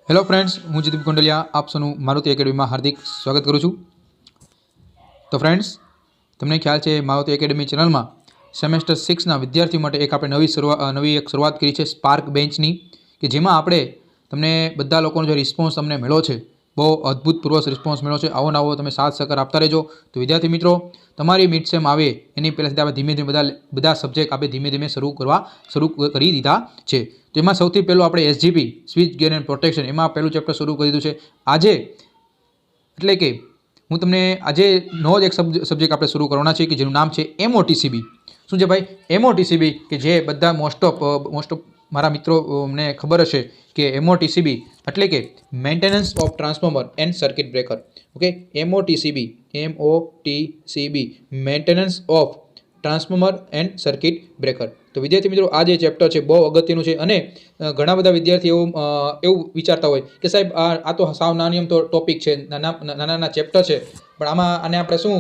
Hello friends, હું જીદીપ ગોંડલિયા આપ સૌનું મારુતિ એકેડમીમાં હાર્દિક સ્વાગત કરું છું। તો ફ્રેન્ડ્સ, તમને ખ્યાલ છે મારુતિ એકેડમી ચેનલમાં સેમેસ્ટર 6ના વિદ્યાર્થીઓ માટે એક આપણે નવી શરૂઆત કરી છે સ્પાર્ક બેન્ચની, કે જેમાં આપણે તમને બધા લોકોનો જે રિસ્પોન્સ તમને મળ્યો છે, બહુ અદ્ભુતપૂર્વ રિસ્પોન્સ મળ્યો છે। આવો નવો તમે સાથ સહકાર આપતા રહેજો। તો વિદ્યાર્થી મિત્રો, તમારી મિડ સેમ આવે એની પહેલાંથી આપણે ધીમે ધીમે બધા સબ્જેક્ટ આપણે ધીમે ધીમે શરૂ કરી દીધા છે। તો એમાં સૌથી પહેલું આપણે SGP switch gear and protection એમાં પહેલું ચેપ્ટર શરૂ કરી દીધું છે આજે। એટલે કે હું તમને આજે નવો જ એક સબ્જેક્ટ આપણે શરૂ કરવાના છે કે જેનું નામ છે એમઓટીસીબી। શું છે ભાઈ એમઓટીસીબી? કે જે બધા મોસ્ટ ઓફ મારા મિત્રો મને ખબર હશે કે એમઓટીસીબી એટલે કે maintenance of transformer and circuit breaker. Okay, MOTCB maintenance of transformer and circuit breaker. તો વિદ્યાર્થી મિત્રો, આ જે ચેપ્ટર છે બહુ અગત્યનું છે અને ઘણા બધા વિદ્યાર્થીઓ એવું વિચારતા હોય કે સાહેબ આ તો સાવ નાની તો ટોપિક છે, નાના ચેપ્ટર છે, પણ આને આપણે શું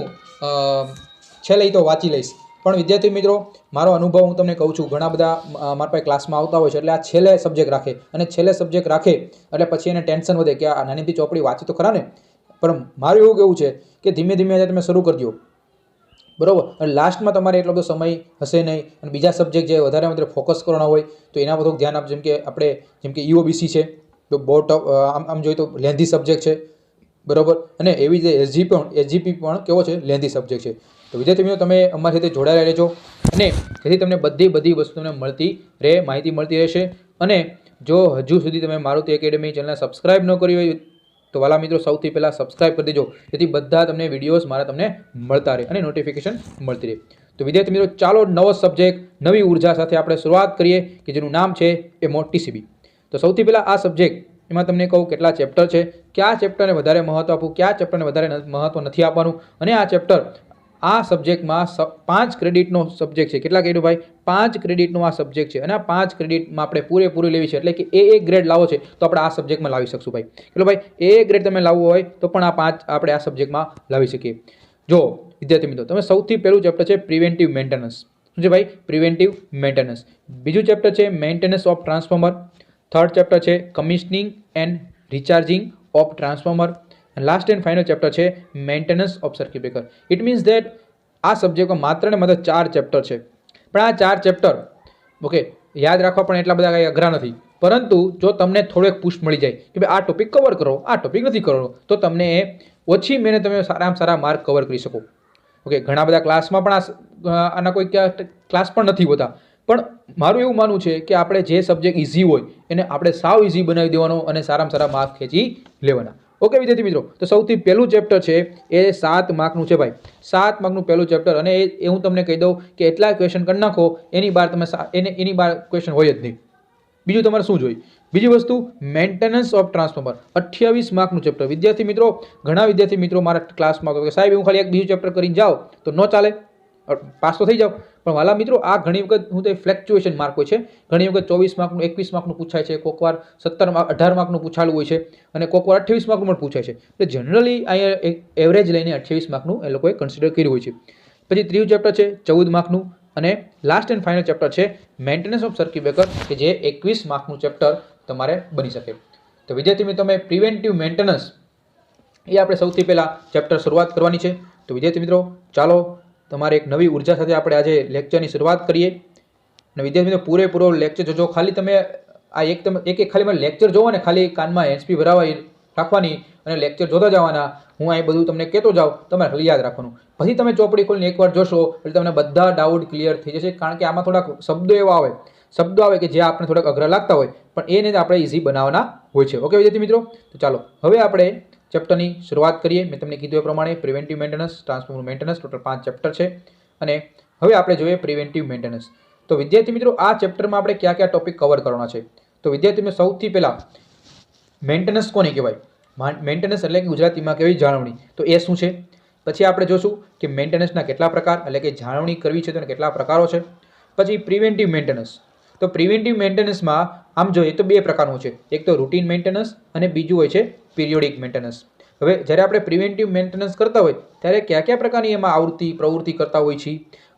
છેલ્લે તો વાંચી લઈશ। પણ વિદ્યાર્થી મિત્રો, મારો અનુભવ હું તમને કહું છું, ઘણા બધા મારા પાસે ક્લાસમાં આવતા હોય છે એટલે આ છેલ્લે સબ્જેક્ટ રાખે, અને છેલ્લે સબ્જેક્ટ રાખે એટલે પછી એને ટેન્શન વધે કે આ નાનીથી ચોપડી વાંચી તો ખરા ને। પણ મારું એવું કેવું છે કે ધીમે ધીમે તમે શરૂ કરજો, બરાબર? અને લાસ્ટમાં તમારે એટલો બધો સમય હશે નહીં, અને બીજા સબ્જેક્ટ જે વધારે ફોકસ કરવાના હોય તો એના પર થોડુંક ધ્યાન આપજો। જેમ કે ઈઓબીસી છે તો બહુ ટફ, આમ જોઈએ તો લેન્ધી સબ્જેક્ટ છે, બરાબર? અને એવી રીતે એસજીપી પણ કેવો છે, લેન્ધી સબ્જેક્ટ છે। તો વિદ્યાર્થી મિત્રો, તમે અમારી સાથે જોડાયેલા રહેજો, અને જેથી તમને બધી વસ્તુ તમને માહિતી મળતી રહેશે। અને જો હજુ સુધી તમે મારુતિ એકેડમી ચેનલને સબસ્ક્રાઇબ ન કરી હોય તો વાલા મિત્રો, સૌથી પહેલાં સબસ્ક્રાઇબ કરી દેજો, જેથી બધા તમને વિડીયોઝ તમને મળતા રહે અને નોટિફિકેશન મળતી રહે। તો વિદ્યાર્થી મિત્રો, ચાલો નવો સબ્જેક્ટ નવી ઉર્જા સાથે આપણે શરૂઆત કરીએ કે જેનું નામ છે એમઓટીસીબી। તો સૌથી પહેલાં આ સબ્જેક્ટ એમાં તમને કહું કેટલા ચેપ્ટર છે, કયા ચેપ્ટરને વધારે મહત્વ આપવું, કયા ચેપ્ટરને વધારે મહત્વ નથી આપવાનું, અને આ ચેપ્ટર આ સબ્જેક્ટમાં 5 ક્રેડિટનો સબ્જેક્ટ છે। કેટલા ક્રેડિટ ભાઈ? 5 ક્રેડિટનો આ સબ્જેક્ટ છે, અને આ 5 ક્રેડિટમાં આપણે પૂરેપૂરી લેવી છે, એટલે કે એ ગ્રેડ લાવો છે તો આપણે આ સબ્જેક્ટમાં લાવી શકશું ભાઈ। એટલે ભાઈ એ ગ્રેડ તમે લાવવો હોય તો પણ આ 5 આપણે આ સબ્જેક્ટમાં લાવી શકીએ। જો વિદ્યાર્થી મિત્રો, તમે સૌથી પહેલું ચેપ્ટર છે પ્રિવેન્ટિવ મેન્ટેનન્સ। શું છે ભાઈ? Preventive maintenance. બીજું ચેપ્ટર છે maintenance of transformer. Third chapter છે commissioning and recharging of transformer. Last and final chapter છે maintenance of circuit breaker. It means that આ સબ્જેક્ટમાં માત્ર ને માત્ર 4 ચેપ્ટર છે, પણ આ 4 ચેપ્ટર ઓકે યાદ રાખવા પણ એટલા બધા કંઈ અઘરા નથી, પરંતુ જો તમને થોડો એક પુશ મળી જાય કે ભાઈ આ ટોપિક કવર કરો, આ ટોપિક નથી કરવો, તો તમને ઓછી મહેનત તમે સારામાં સારા માર્ક કવર કરી શકો। ઓકે, ઘણા બધા ક્લાસમાં પણ આના કોઈ ક્લાસ પણ નથી હોતા, પણ મારું એવું માનવું છે કે આપણે જે સબ્જેક્ટ ઇઝી હોય એને આપણે સાવ ઇઝી બનાવી દેવાનો અને સારામાં સારા માર્ક ખેંચી લેવાના। ઓકે વિદ્યાર્થી મિત્રો, તો સૌથી પહેલું ચેપ્ટર છે એ 7 માર્કનું છે ભાઈ, 7 માર્કનું પહેલું ચેપ્ટર, અને એ હું તમને કહી દઉં કે એટલા ક્વેશ્ચન કરી નાખો એની બહાર ક્વેશ્ચન હોય જ નહીં। બીજું તમારે શું જોઈએ? બીજી વસ્તુ મેન્ટેનન્સ ઓફ ટ્રાન્સફોર્મર, 28 માર્કનું ચેપ્ટર। વિદ્યાર્થી મિત્રો, ઘણા વિદ્યાર્થી મિત્રો મારા ક્લાસમાં કહે કે સાહેબ હું ખાલી એક બીજું ચેપ્ટર કરીને જાઓ તો ન ચાલે, પાસ તો થઈ જાઓ, પણ વાલા મિત્રો આ ઘણી વખત હું તો ફ્લેક્ચ્યુએશન માર્ક હોય છે, ઘણી વખત 24 માર્કનું 21 માર્કનું પૂછાય છે, કોઈક વાર 18 માર્કનું પૂછાયેલું હોય છે, અને કોઈક વાર 28 માર્કનું પણ પૂછાય છે। એટલે જનરલી અહીંયા એક એવરેજ લઈને 28 માર્કનું એ લોકોએ કન્સિડર કર્યું હોય છે। પછી ત્રીજું ચેપ્ટર છે 14 માર્કનું, અને લાસ્ટ એન્ડ ફાઇનલ ચેપ્ટર છે મેન્ટેનન્સ ઓફ સર્કિટ બ્રેકર, કે જે 21 માર્કનું ચેપ્ટર તમારે બની શકે। તો વિદ્યાર્થી મિત્રો, તમે પ્રિવેન્ટિવ મેન્ટેનન્સ એ આપણે સૌથી પહેલાં ચેપ્ટર શરૂઆત કરવાની છે। તો વિદ્યાર્થી મિત્રો, ચાલો તમારે એક નવી ઉર્જા સાથે આપણે આજે લેક્ચરની શરૂઆત કરીએ। અને વિદ્યાર્થી મિત્રો, પૂરેપૂરો લેક્ચર જોજો, ખાલી તમે આ એક ખાલી મારે લેક્ચર જોવો ને, ખાલી કાનમાં હેન્ડસ્ફ્રી ભરાવા રાખવાની અને લેક્ચર જોતા જવાના, હું અહીં બધું તમને કહેતો જાઉં, તમારે ખાલી યાદ રાખવાનું। પછી તમે ચોપડી ખોલીને એકવાર જોશો એટલે તમને બધા ડાઉટ ક્લિયર થઈ જશે, કારણ કે આમાં થોડાક શબ્દો આવે કે જે આપણે થોડાક અઘરા લાગતા હોય, પણ એને આપણે ઇઝી બનાવવાના હોય છે। ઓકે વિદ્યાર્થી મિત્રો, તો ચાલો હવે આપણે ચેપ્ટરની શરૂઆત કરીએ। મેં તમને કીધું એ પ્રમાણે preventive maintenance, transformer maintenance, total 5 chapter છે, અને હવે આપણે જોઈએ પ્રિવેન્ટિવ મેન્ટેનન્સ। તો વિદ્યાર્થી મિત્રો, આ ચેપ્ટરમાં આપણે કયા કયા ટોપિક કવર કરવાના છે? તો વિદ્યાર્થી મિત્રો, સૌથી પહેલાં મેન્ટેનન્સ કોને કહેવાય? મેન્ટેનન્સ એટલે કે ગુજરાતીમાં કહેવાય જાળવણી, તો એ શું છે? પછી આપણે જોશું કે મેન્ટેનન્સના કેટલા પ્રકાર, એટલે કે જાળવણી કરવી છે તો કેટલા પ્રકારો છે। પછી પ્રિવેન્ટિવ મેન્ટેનન્સ, તો પ્રિવેન્ટિવ મેન્ટેનન્સમાં આમ જોઈએ તો 2 પ્રકારનું છે, એક તો રૂટીન મેન્ટેનન્સ અને બીજું હોય છે પિરિયોડિક મેન્ટેનન્સ। હવે જ્યારે આપણે પ્રિવેન્ટિવ મેન્ટેનન્સ કરતા હોય ત્યારે કયા પ્રકારની એમાં પ્રવૃત્તિ કરતા હોય છે,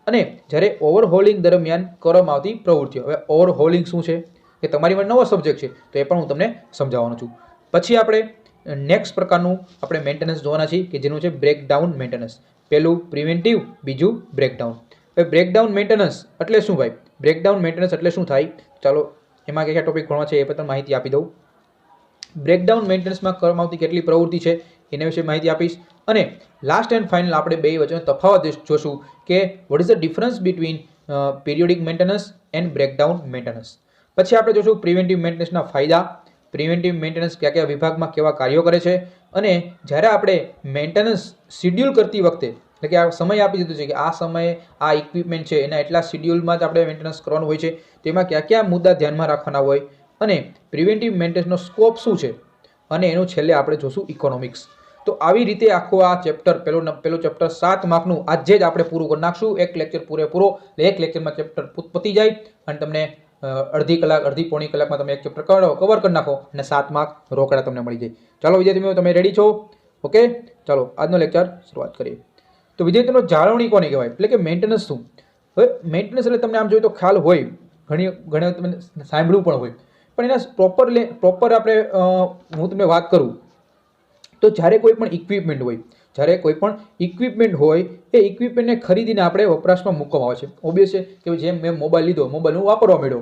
અને જ્યારે ઓવરહોલિંગ દરમિયાન કરવામાં આવતી પ્રવૃત્તિઓ। હવે ઓવરહોલિંગ શું છે કે તમારી માટે નવો સબ્જેક્ટ છે, તો એ પણ હું તમને સમજાવવાનો છું। પછી આપણે નેક્સ્ટ પ્રકારનું આપણે મેન્ટેનન્સ જોવાના છીએ કે જેનું છે બ્રેકડાઉન મેન્ટેનન્સ. પહેલું પ્રિવેન્ટિવ, બીજું બ્રેકડાઉન. હવે બ્રેકડાઉન મેન્ટેનન્સ એટલે શું ભાઈ? બ્રેકડાઉન મેન્ટેનન્સ એટલે શું થાય? ચાલો એમાં કયા ટોપિક ભણવા છે એ પણ માહિતી આપી દઉં. બ્રેકડાઉન મેન્ટેનન્સમાં કરવામાં આવતી કેટલી પ્રવૃત્તિ છે એના વિશે માહિતી આપીશ. અને લાસ્ટ એન્ડ ફાઇનલ આપણે બે વચ્ચેનો તફાવત જોશું કે what is the difference between periodic maintenance and breakdown maintenance. પછી આપણે જોશું પ્રિવેન્ટિવ મેન્ટેનન્સના ફાયદા, પ્રિવેન્ટિવ મેન્ટેનન્સ કયા કયા વિભાગમાં કેવા કાર્યો કરે છે, અને જ્યારે આપણે મેન્ટેનન્સ શિડ્યુલ કરતી વખતે એટલે કે આ સમય આપી દીધો છે કે આ સમયે આ ઇક્વિપમેન્ટ છે એના એટલા શિડ્યુલમાં જ આપણે મેન્ટેનન્સ કરવાનું હોય છે, તેમાં કયા કયા મુદ્દા ધ્યાનમાં રાખવાના હોય, અને પ્રિવેન્ટિવ મેન્ટેનન્સનો સ્કોપ શું છે, અને એનું છેલ્લે આપણે જોશું ઇકોનોમિક્સ. તો આવી રીતે આખો આ ચેપ્ટર પેલું ચેપ્ટર 7 માર્કનું આજે જ આપણે પૂરું કરી નાખશું. એક લેક્ચર પૂરેપૂરો, એક લેક્ચરમાં ચેપ્ટર પતી જાય અને તમને અડધી પોણી કલાકમાં તમે એક ચેપ્ટર કવર કરી નાખો અને 7 માર્ક રોકડા તમને મળી જાય. ચાલો વિદ્યાર્થી મિત્રો, તમે રેડી છો? ઓકે, ચાલો આજનો લેક્ચર શરૂઆત કરીએ. તો વિદ્યાર્થીનો જાળવણી કોને કહેવાય એટલે કે મેન્ટેનન્સ શું? હવે મેન્ટેનન્સ એટલે તમને આમ જોઈએ તો ખ્યાલ હોય, ઘણી તમે સાંભળ્યું પણ હોય, પણ એના પ્રોપર આપણે હું તમને વાત કરું તો જ્યારે કોઈ પણ ઇક્વિપમેન્ટ હોય એ ઇક્વિપમેન્ટને ખરીદીને આપણે વપરાશમાં મૂકવામાં આવે છે. ઓબ્વિયસ છે કે જેમ મેં મોબાઈલ લીધો, મોબાઈલ હું વાપરવા માંડ્યો,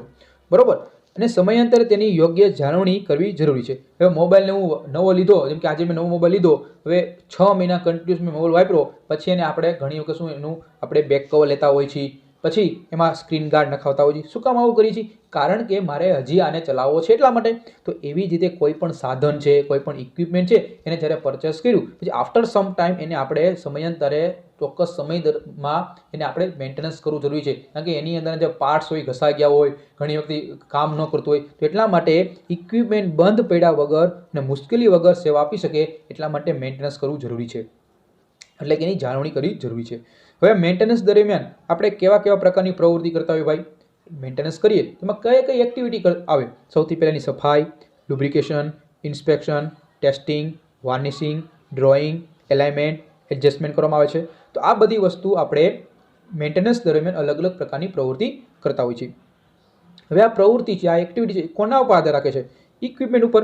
બરોબર, અને સમયાંતરે તેની યોગ્ય જાળવણી કરવી જરૂરી છે. હવે મોબાઈલને હું નવો લીધો, જેમ કે આજે મેં નવો મોબાઈલ લીધો, હવે 6 મહિના કન્ટિન્યુઅસ મેં મોબાઈલ વાપર્યો, પછી એને આપણે ઘણી વખત શું એનું આપણે બેક કવર લેતા હોય છીએ, પછી એમાં સ્ક્રીન ગાર્ડ નખાવતા હોય છે. શું કામ આવું કરીએ છીએ? કારણ કે મારે હજી આને ચલાવવો છે એટલા માટે. તો એવી જ રીતે કોઈ પણ સાધન છે, કોઈ પણ ઇક્વિપમેન્ટ છે, એને જ્યારે પરચેસ કર્યું પછી આફ્ટર સમ ટાઈમ એને આપણે સમયાંતરે ચોક્કસ સમયમાં એને આપણે મેન્ટેનન્સ કરવું જરૂરી છે. કારણ કે એની અંદર જે પાર્ટ્સ હોય ઘસાઈ ગયા હોય, ઘણી વખત કામ ન કરતું હોય, તો એટલા માટે ઇક્વિપમેન્ટ બંધ પડ્યા વગર અને મુશ્કેલી વગર સેવા આપી શકે એટલા માટે મેન્ટેનન્સ કરવું જરૂરી છે, એટલે કે એની જાળવણી કરવી જરૂરી છે. હવે મેન્ટેનન્સ દરમિયાન આપણે કેવા કેવા પ્રકારની પ્રવૃત્તિ કરતા હોય ભાઈ? મેન્ટેનન્સ કરીએ એમાં કઈ કઈ એક્ટિવિટી આવે? સૌથી પહેલાંની સફાઈ, lubrication, inspection, testing, varnishing, drawing, alignment, adjustment કરવામાં આવે છે. તો આ બધી વસ્તુ આપણે મેન્ટેનન્સ દરમિયાન અલગ અલગ પ્રકારની પ્રવૃત્તિ કરતા હોય છે. હવે આ પ્રવૃત્તિ છે, આ એક્ટિવિટી છે, કોના ઉપર આધાર રાખે છે? ઇક્વિપમેન્ટ ઉપર.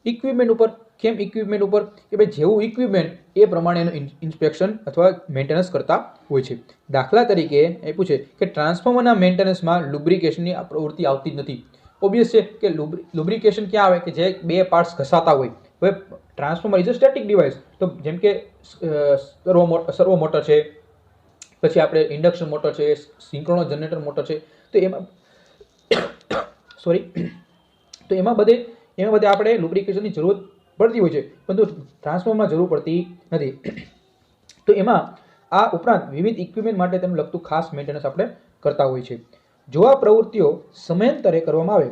ઇક્વિપમેન્ટ ઉપર. કેમ ઇક્વિપમેન્ટ ઉપર? કે ભાઈ જેવું ઇક્વિપમેન્ટ એ પ્રમાણે એનું ઇન્સ્પેક્શન અથવા મેન્ટેનન્સ કરતા હોય છે. દાખલા તરીકે એ પૂછે કે ટ્રાન્સફોર્મરના મેન્ટેનન્સમાં લુબ્રિકેશનની આ પ્રવૃત્તિ આવતી જ નથી. ઓબ્વિયસ છે કે લુબ્રિકેશન ક્યાં આવે? કે જે બે પાર્ટ્સ ઘસાતા હોય. હવે transformer is a static device, તો જેમ કે સર્વો મોટર છે, પછી આપણે ઇન્ડક્શન મોટર છે, સિંક્રોનસ જનરેટર મોટર છે, તો એમાં તો એમાં બધે આપણે લુબ્રિકેશનની જરૂર પડતી હોય છે, પરંતુ ટ્રાન્સફોર્મરમાં જરૂર પડતી નથી. તો એમાં આ ઉપરાંત વિવિધ ઇક્વિપમેન્ટ માટે તેનું લગતું ખાસ મેન્ટેનન્સ આપણે કરતા હોય છે. જો આ પ્રવૃત્તિઓ સમયાંતરે કરવામાં આવે,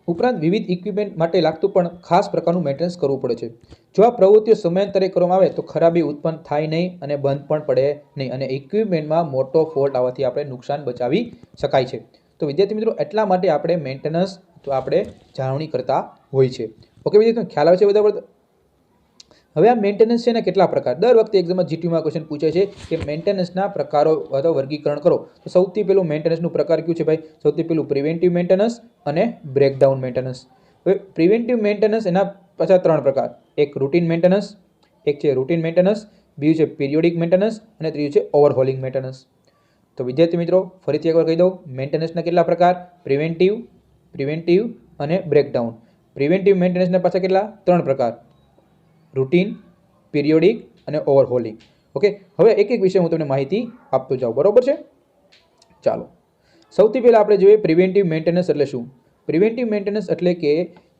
ઉપરાંત વિવિધ ઇક્વિપમેન્ટ માટે લાગતું પણ ખાસ પ્રકારનું મેન્ટેનન્સ કરવું પડે છે. જો આ પ્રવૃત્તિઓ સમયાંતરે કરવામાં આવે તો ખરાબી ઉત્પન્ન થાય નહીં અને બંધ પણ પડે નહીં, અને ઇક્વિપમેન્ટમાં મોટો ફોલ્ટ આવવાથી આપણે નુકસાન બચાવી શકાય છે. તો વિદ્યાર્થી મિત્રો, એટલા માટે આપણે મેન્ટેનન્સ તો આપણે જાળવણી કરતા હોય છે. ઓકે વિદ્યાર્થીઓ, ખ્યાલ આવે છે બધા? હવે આ મેન્ટેનન્સ છે ને કેટલા પ્રકાર? દર વખતે એક્ઝામમાં જીટીયુમાં ક્વેશ્ચન પૂછે છે કે મેન્ટેનન્સના પ્રકારો અથવા વર્ગીકરણ કરો. તો સૌથી પહેલું મેન્ટેનન્સનું પ્રકાર કયું છે ભાઈ? સૌથી પહેલું પ્રિવેન્ટિવ મેન્ટેનન્સ અને બ્રેકડાઉન મેન્ટેનન્સ. હવે પ્રિવેન્ટિવ મેન્ટેનન્સ એના પાછા 3 પ્રકાર. એક રૂટીન મેન્ટેનન્સ, એક છે રૂટીન મેન્ટેનન્સ, બીજું છે પિરિયોડિક મેન્ટેનન્સ, અને ત્રીજું છે ઓવરહોલિંગ મેન્ટેનન્સ. તો વિદ્યાર્થી મિત્રો, ફરીથી એકવાર કહી દઉં, મેન્ટેનન્સના કેટલા પ્રકાર? પ્રિવેન્ટિવ અને બ્રેકડાઉન. પ્રિવેન્ટિવ મેન્ટેનન્સના પાછા કેટલા? 3 પ્રકાર: રૂટીન, પિરિયોડિક અને ઓવરહોલિંગ. ઓકે, હવે એક એક વિશે હું તમને માહિતી આપતો જાઉં, બરોબર છે? ચાલો, સૌથી પહેલાં આપણે જોઈએ પ્રિવેન્ટિવ મેન્ટેનન્સ એટલે શું. પ્રિવેન્ટિવ મેન્ટેનન્સ એટલે કે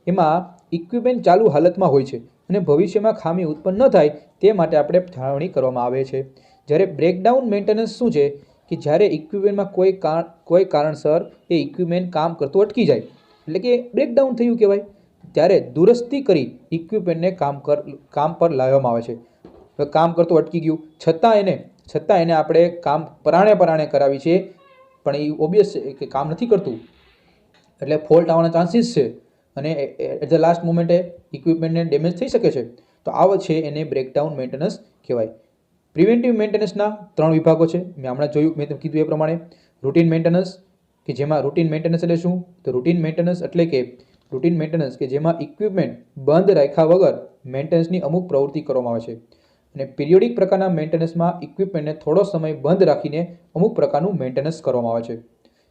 એમાં ઇક્વિપમેન્ટ ચાલુ હાલતમાં હોય છે અને ભવિષ્યમાં ખામી ઉત્પન્ન ન થાય તે માટે આપણે જાળવણી કરવામાં આવે છે. જ્યારે બ્રેકડાઉન મેન્ટેનન્સ શું છે? કે જ્યારે ઇક્વિપમેન્ટમાં કોઈ કારણસર એ ઇક્વિપમેન્ટ કામ કરતું અટકી જાય, એટલે કે બ્રેકડાઉન થયું કહેવાય, ત્યારે દુરસ્તી કરી ઇક્વિપમેન્ટને કામ પર લાવવામાં આવે છે. કામ કરતું અટકી ગયું, છતાં એને આપણે કામ પરાણે કરાવી છે, પણ એ ઓબ્વિયસ છે કે કામ નથી કરતું, એટલે ફોલ્ટ આવવાના ચાન્સીસ છે, અને એટ ધ લાસ્ટ મોમેન્ટે ઇક્વિપમેન્ટને ડેમેજ થઈ શકે છે. તો આવો છે એને બ્રેકડાઉન મેન્ટેનન્સ કહેવાય. પ્રિવેન્ટિવ મેન્ટેનન્સના 3 વિભાગો છે. મેં હમણાં જોયું, મેં તમને કીધું એ પ્રમાણે રૂટીન મેન્ટેનન્સ, કે જેમાં રૂટીન મેન્ટેનન્સ એટલે શું? તો રૂટીન મેન્ટેનન્સ એટલે કે રૂટીન મેન્ટેનન્સ કે જેમાં ઇક્વિપમેન્ટ બંધ રાખ્યા વગર મેન્ટેનન્સની અમુક પ્રવૃત્તિ કરવામાં આવે છે. અને પિરિયોડિક પ્રકારના મેન્ટેનન્સમાં ઇક્વિપમેન્ટને થોડો સમય બંધ રાખીને અમુક પ્રકારનું મેન્ટેનન્સ કરવામાં આવે છે.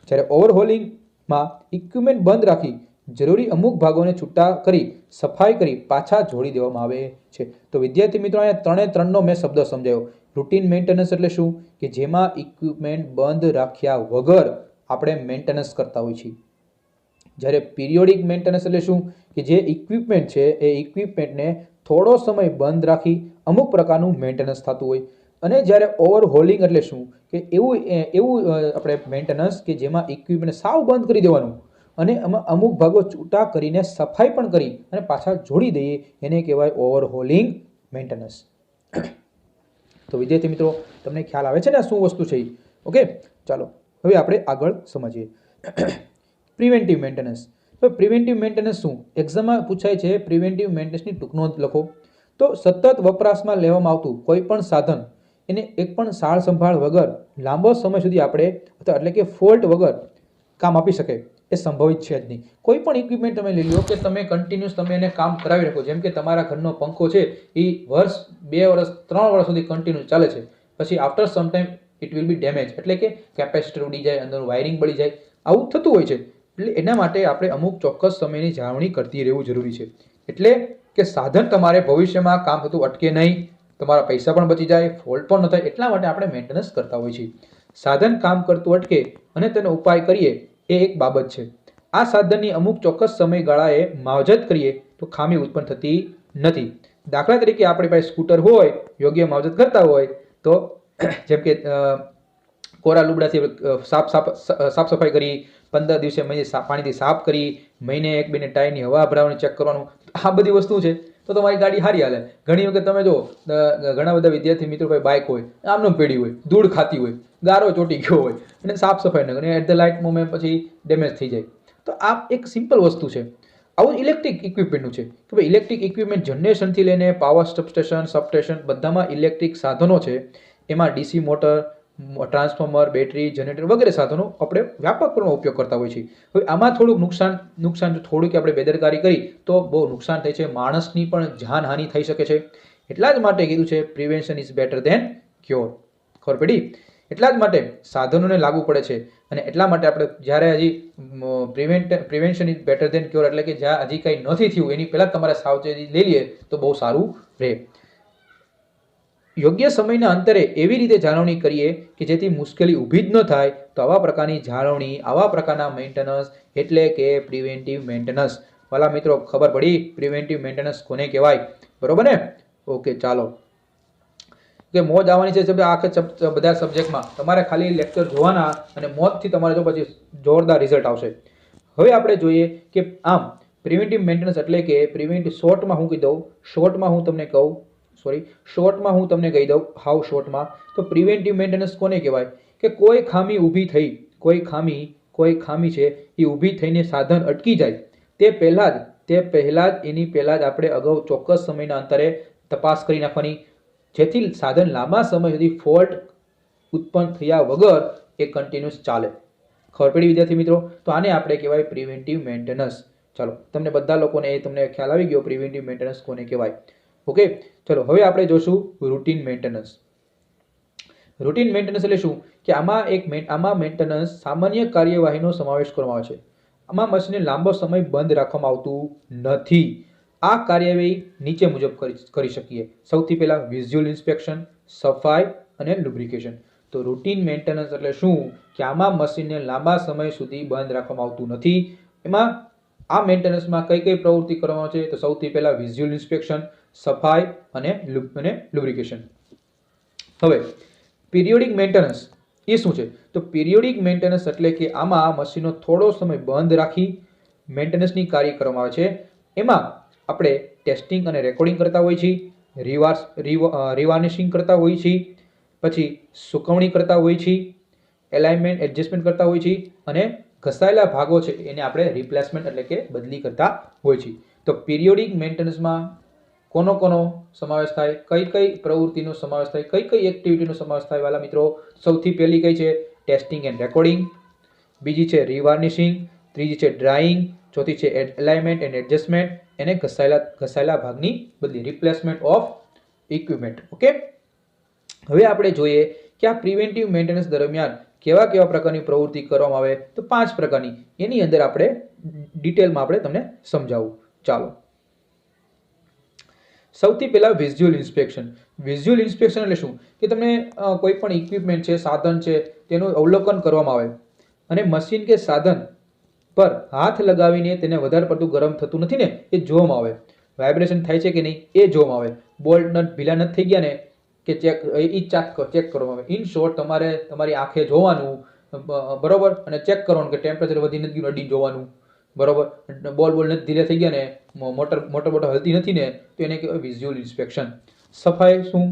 જ્યારે ઓવરહોલિંગમાં ઇક્વિપમેન્ટ બંધ રાખી જરૂરી અમુક ભાગોને છૂટા કરી સફાઈ કરી પાછા જોડી દેવામાં આવે છે. તો વિદ્યાર્થી મિત્રો, અહીંયા 3 મેં શબ્દ સમજાયો. રૂટીન મેન્ટેનન્સ એટલે શું? કે જેમાં ઇક્વિપમેન્ટ બંધ રાખ્યા વગર આપણે મેન્ટેનન્સ કરતા હોઈએ છીએ. જ્યારે પિરિયોડિક મેન્ટેનન્સ એટલે શું? કે જે ઇક્વિપમેન્ટ છે એ ઇક્વિપમેન્ટને થોડો સમય બંધ રાખી અમુક પ્રકારનું મેન્ટેનન્સ થતું હોય. અને જ્યારે ઓવરહોલિંગ એટલે શું? કે એવું આપણે મેન્ટેનન્સ કે જેમાં ઇક્વિપમેન્ટ સાવ બંધ કરી દેવાનું અને આમાં અમુક ભાગો છૂટા કરીને સફાઈ પણ કરી અને પાછા જોડી દઈએ, એને કહેવાય ઓવરહોલિંગ મેન્ટેનન્સ. તો વિદ્યાર્થી મિત્રો, તમને ખ્યાલ આવે છે ને આ શું વસ્તુ છે? ઓકે, ચાલો હવે આપણે આગળ સમજીએ. Preventive maintenance. તો પ્રિવેન્ટિવ મેન્ટેનન્સ શું? એક્ઝામમાં પૂછાય છે પ્રિવેન્ટિવ મેન્ટેનન્સની ટૂંક નોંધ લખો. તો સતત વપરાશમાં લેવામાં આવતું કોઈ પણ સાધન એને એક પણ સાર સંભાળ વગર લાંબો સમય સુધી આપણે એટલે કે ફોલ્ટ વગર કામ આપી શકે એ સંભવિત છે જ નહીં. કોઈ પણ ઇક્વિપમેન્ટ તમે લઈ લો કે તમે કન્ટિન્યુઅસ તમે એને કામ કરાવી રાખો, જેમ કે તમારા ઘરનો પંખો છે એ વર્ષ 2 વર્ષ 3 વર્ષ સુધી કન્ટિન્યુ ચાલે છે, પછી after some time it will be damage, એટલે કે કેપેસિટર ઉડી જાય, અંદરનું વાયરિંગ બળી જાય, આવું થતું હોય છે. એટલે એના માટે આપણે અમુક ચોક્કસ સમયની જાળવણી કરતી રહેવું જરૂરી છે. એટલે કે સાધન તમારે ભવિષ્યમાં કામ થતું અટકે નહીં, તમારા પૈસા પણ બચી જાય, ફોલ્ટ પણ ન થાય, એટલા માટે આપણે મેન્ટેનન્સ કરતા હોઈએ છીએ. સાધન કામ કરતું અટકે અને તેનો ઉપાય કરીએ એ એક બાબત છે. આ સાધનની અમુક ચોક્કસ સમયગાળાએ માવજત કરીએ તો ખામી ઉત્પન્ન થતી નથી. દાખલા તરીકે આપણી પાસે સ્કૂટર હોય, યોગ્ય માવજત કરતા હોય તો જેમ કે કોરા લુગડાથી સાફ સફાઈ કરી, 15 દિવસે પાણીથી સાફ કરી, મહિને 1-2 ટાયરની હવા ભરાવાની ચેક કરવાનું, આ બધી વસ્તુ છે તો તમારી ગાડી સારી હાલે. ઘણી વખત તમે જો ઘણા બધા વિદ્યાર્થી મિત્રો પાસે બાઇક હોય, આમનું પેઢી હોય, ધૂળ ખાતી હોય, ગારો ચોટી ગયો હોય અને સાફ સફાઈ ન કરે, એટ ધ લાઇટ મોમેન્ટ પછી ડેમેજ થઈ જાય. તો આ એક સિમ્પલ વસ્તુ છે. આવું ઇલેક્ટ્રિક ઇક્વિપમેન્ટનું છે કે ભાઈ ઇલેક્ટ્રિક ઇક્વિપમેન્ટ જનરેશનથી લઈને પાવર સબસ્ટેશન બધામાં ઇલેક્ટ્રિક સાધનો છે. એમાં DC motor, transformer, battery, generator વગેરે સાધનો આપણે વ્યાપકપણે ઉપયોગ કરતા હોઈએ છીએ. હવે આમાં થોડુંક નુકસાન થોડીક આપણે બેદરકારી કરી તો બહુ નુકસાન થાય છે, માણસની પણ જાનહાનિ થઈ શકે છે. એટલા જ માટે કીધું છે prevention is better than cure. ખબર પડી? એટલા જ માટે સાધનોને લાગુ પડે છે અને એટલા માટે આપણે જ્યારે હજી prevention is better than cure એટલે કે જ્યાં હજી કંઈ નથી થયું એની પહેલાં તમારે સાવચેતી લઈ લઈએ તો બહુ સારું રહે. યોગ્ય સમયના અંતરે એવી રીતે જાળવણી કરીએ કે જેથી મુશ્કેલી ઊભી જ ન થાય, તો આવા પ્રકારની જાળવણી, આવા પ્રકારના મેન્ટેનન્સ એટલે કે પ્રિવેન્ટિવ મેન્ટેનન્સ. વાલા મિત્રો, ખબર પડી પ્રિવેન્ટિવ મેન્ટેનન્સ કોને કહેવાય? બરોબર ને? ઓકે, ચાલો. કે મોજ આવવાની છે આખા બધા સબ્જેક્ટમાં, તમારે ખાલી લેક્ચર જોવાના અને મોજથી તમારે જો પછી જોરદાર રિઝલ્ટ આવશે. હવે આપણે જોઈએ કે આમ પ્રિવેન્ટિવ મેન્ટેનન્સ એટલે કે શોર્ટમાં હું કહી દઉં, શોર્ટમાં હું તમને કહી દઉં હાવ શોર્ટમાં, તો પ્રિવેન્ટિવ મેન્ટેનન્સ કોને કહેવાય? કે કોઈ ખામી ઊભી થઈ, કોઈ ખામી છે એ ઊભી થઈને સાધન અટકી જાય તે પહેલાં જ એની પહેલાં જ આપણે અગાઉ ચોક્કસ સમયના અંતરે તપાસ કરી નાખવાની, જેથી સાધન લાંબા સમય સુધી ફોલ્ટ ઉત્પન્ન થયા વગર એ કન્ટિન્યુઅસ ચાલે. ખબર પડી વિદ્યાર્થી મિત્રો? તો આને આપણે કહેવાય પ્રિવેન્ટિવ મેન્ટેનન્સ. ચાલો, તમને બધા લોકોને તમને ખ્યાલ આવી ગયો પ્રિવેન્ટિવ મેન્ટેનન્સ કોને કહેવાય. ઓકે, ચલો હવે આપણે જોશું રૂટીન મેન્ટેનન્સ. રૂટીન મેન્ટેનન્સ એટલે શું? કે આમાં મેન્ટેનન્સ સામાન્ય કાર્યવાહીનો સમાવેશ કરવામાં આવે છે. આમાં મશીનને લાંબો સમય બંધ રાખવામાં આવતું નથી. આ કાર્યવાહી નીચે મુજબ કરી શકીએ. સૌથી પહેલા વિઝ્યુઅલ ઇન્સ્પેક્શન, સફાઈ અને લુબ્રિકેશન. તો રૂટીન મેન્ટેનન્સ એટલે શું? કે આમાં મશીનને લાંબા સમય સુધી બંધ રાખવામાં આવતું નથી. એમાં આ મેન્ટેનન્સમાં કઈ પ્રવૃત્તિ કરવામાં આવે છે? તો સૌથી પહેલા વિઝ્યુઅલ ઇન્સ્પેક્શન, સફાઈ અને લુબ્રિકેશન. હવે પિરિયોડિક મેન્ટેનન્સ એ શું છે? તો પિરિયોડિક મેન્ટેનન્સ એટલે કે આમાં મશીનો થોડો સમય બંધ રાખી મેન્ટેનન્સની કાર્ય કરવામાં આવે છે. એમાં આપણે ટેસ્ટિંગ અને રેકોર્ડિંગ કરતા હોઈએ છીએ, રિવાર્નિશિંગ કરતા હોઈએ છીએ, પછી સુકવણી કરતા હોઈએ છીએ, એલાઇનમેન્ટ એડજસ્ટમેન્ટ કરતા હોઈએ છીએ અને ઘસાયેલા ભાગો છે એને આપણે રિપ્લેસમેન્ટ એટલે કે બદલી કરતા હોઈએ છીએ. તો પિરિયોડિક મેન્ટેનન્સમાં કોનો કોનો સમાવેશ થાય, કઈ કઈ પ્રવૃત્તિનો સમાવેશ થાય, કઈ કઈ એક્ટિવિટીનો સમાવેશ થાય વાલા મિત્રો? સૌથી પહેલી કઈ છે? Testing and recording. બીજી છે રીવાર્નિશિંગ. ત્રીજી છે ડ્રાઇંગ. ચોથી છે એલાઇનમેન્ટ એન્ડ એડજસ્ટમેન્ટ. એને ઘસાયેલા ભાગની બદલી, રિપ્લેસમેન્ટ ઓફ ઇક્વિપમેન્ટ. ઓકે, હવે આપણે જોઈએ કે આ પ્રિવેન્ટિવ મેન્ટેનન્સ દરમિયાન કેવા કેવા પ્રકારની પ્રવૃત્તિ કરવામાં આવે. તો 5 પ્રકારની, એની અંદર આપણે ડિટેલમાં આપણે તમને સમજાવું. ચાલો, સૌથી પહેલા વિઝ્યુઅલ ઇન્સ્પેક્શન. વિઝ્યુઅલ ઇન્સ્પેક્શન એટલે શું? કે તમને કોઈ પણ ઇક્વિપમેન્ટ છે, સાધન છે, તેનું અવલોકન કરવામાં આવે અને મશીન કે સાધન પર હાથ લગાવીને તેને વધારે પડતું ગરમ થતું નથી ને એ જોવામાં આવે, વાઇબ્રેશન થાય છે કે નહીં એ જોવામાં આવે, બોલ્ટ નટ ઢીલા નથી થઈ ગયા ને કે ચેક કરવામાં આવે. ઇન શોર્ટ, તમારે તમારી આંખે જોવાનું, બરોબર, અને ચેક કરવાનું કે ટેમ્પરેચર વધી નથી ગયું, અડી જોવાનું, બરોબર, બોલ નથી ઢીલા થઈ ગયા ને, મોટર હલતી નથી ને, તો એને કહેવાય વિઝ્યુઅલ ઇન્સ્પેક્શન. સફાઈ શું?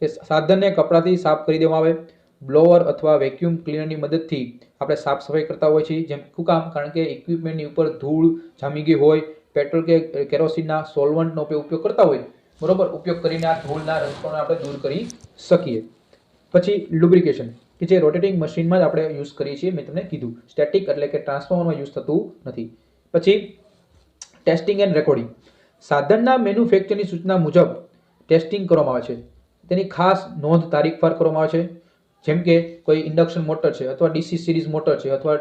એ સાધનને કપડાથી સાફ કરી દેવામાં આવે. બ્લોઅર અથવા વેક્યુમ ક્લીનરની મદદથી આપણે સાફ સફાઈ કરતા હોઈએ છીએ. જેમ શું કામ? કારણ કે ઇક્વિપમેન્ટની ઉપર ધૂળ જામી ગઈ હોય, પેટ્રોલ કે કેરોસીનના સોલ્વન્ટનો ઉપયોગ કરતા હોય, બરોબર, ઉપયોગ કરીને આ ધૂળના રજકણોને આપણે દૂર કરી શકીએ. પછી લુબ્રિકેશન, કે જે રોટેટિંગ મશીનમાં જ આપણે યુઝ કરીએ છીએ. મેં તમને કીધું સ્ટેટિક એટલે કે ટ્રાન્સફોર્મરમાં યુઝ થતું નથી. પછી ટેસ્ટિંગ એન્ડ રેકોર્ડિંગ. સાધનના મેન્યુફેક્ચરની સૂચના મુજબ ટેસ્ટિંગ કરવામાં આવે છે. તેની ખાસ નોંધ તારીખવાર કરવામાં આવે છે. જેમ કે કોઈ ઇન્ડક્શન મોટર છે અથવા ડીસી સિરીઝ મોટર છે અથવા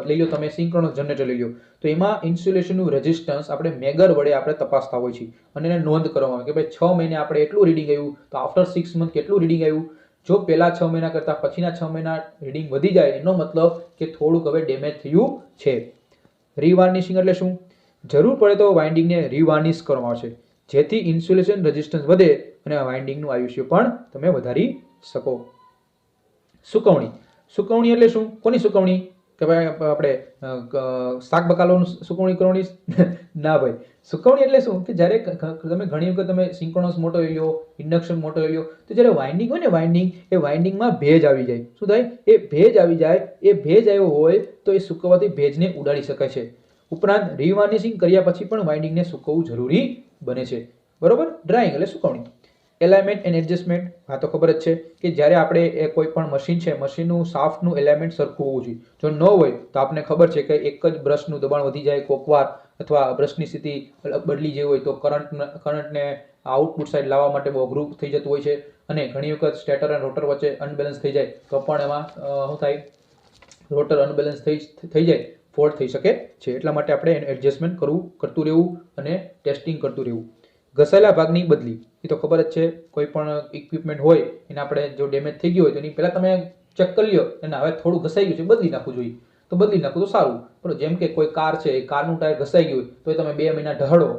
લઈ લો તમે સિંક્રોનસ જનરેટર લઈ લો, તો એમાં ઇન્સ્યુલેશનનું રેઝિસ્ટન્સ આપણે મેગર વડે આપણે તપાસતા હોઈએ છીએ અને એને નોંધ કરવામાં આવે કે ભાઈ 6 મહિને આપણે એટલું રીડિંગ આવ્યું, તો આફ્ટર 6 મંથ કેટલું રીડિંગ આવ્યું. જો પહેલા 6 મહિના કરતાં પછીના 6 મહિના રીડિંગ વધી જાય, એનો મતલબ કે થોડુંક હવે ડેમેજ થયું છે. રીવાર્નિશિંગ એટલે શું? જરૂર પડે તો વાઇન્ડિંગને રીવાર્નિશ કરવામાં આવે છે, જેથી ઇન્સ્યુલેશન રેઝિસ્ટન્સ વધે અને વાઇન્ડિંગનું આયુષ્ય પણ તમે વધારી શકો. સુકવણી. સુકવણી એટલે શું? કોની સુકવણી? કે ભાઈ આપણે શાક બકાલોનું સુકવણી કરવાની? ના ભાઈ, સુકવણી એટલે શું? કે જ્યારે તમે ઘણી વખત તમે સિંક્રોનસ મોટર લઈ લો, ઇન્ડક્શન મોટર લઈ લો, તો જ્યારે વાઇન્ડિંગ હોય ને, એ વાઇન્ડિંગમાં ભેજ આવી જાય. શું થાય? એ ભેજ આવી જાય. એ ભેજ આવ્યો હોય તો એ સુકવવાથી ભેજને ઉડાડી શકાય છે. ઉપરાંત રીવાર્નિશિંગ કર્યા પછી પણ વાઇન્ડિંગને સુકવવું જરૂરી બને છે, બરોબર. ડ્રાઇંગ એટલે સુકવણી. એલાઇનમેન્ટ એન્ડ એડજસ્ટમેન્ટ, હા તો ખબર જ છે કે જ્યારે આપણે કોઈ પણ મશીન છે, મશીનનું શાફ્ટનું એલાઇનમેન્ટ સરખું હોવું જોઈએ. જો ન હોય તો આપણને ખબર છે કે એક જ બ્રશનું દબાણ વધી જાય કોકવાર, અથવા બ્રશની સ્થિતિ બદલી જેવી હોય તો કરંટને આઉટપુટ સાઇડ લાવવા માટે બહુ અઘરું થઈ જતું હોય છે. અને ઘણી વખત સ્ટેટર અને રોટર વચ્ચે અનબેલેન્સ થઈ જાય તો પણ એમાં શું થાય? રોટર અનબેલેન્સ થઈ જાય, ફોલ્ટ થઈ શકે છે. એટલા માટે આપણે એનું એડજસ્ટમેન્ટ કરતું રહેવું અને ટેસ્ટિંગ કરતું રહેવું. ઘસાયેલા ભાગની બદલી, એ તો ખબર જ છે, કોઈ પણ ઇક્વિપમેન્ટ હોય એને આપણે જો ડેમેજ થઈ ગયું હોય તો એની પહેલાં તમે ચેક કરી લો, એને હવે થોડું ઘસાઈ ગયું છે, બદલી નાખવું જોઈએ, તો બદલી નાખવું તો સારું. પણ જેમ કે કોઈ કાર છે, એ કારનું ટાયર ઘસાઈ ગયું તો તમે 2 મહિના ઢળો,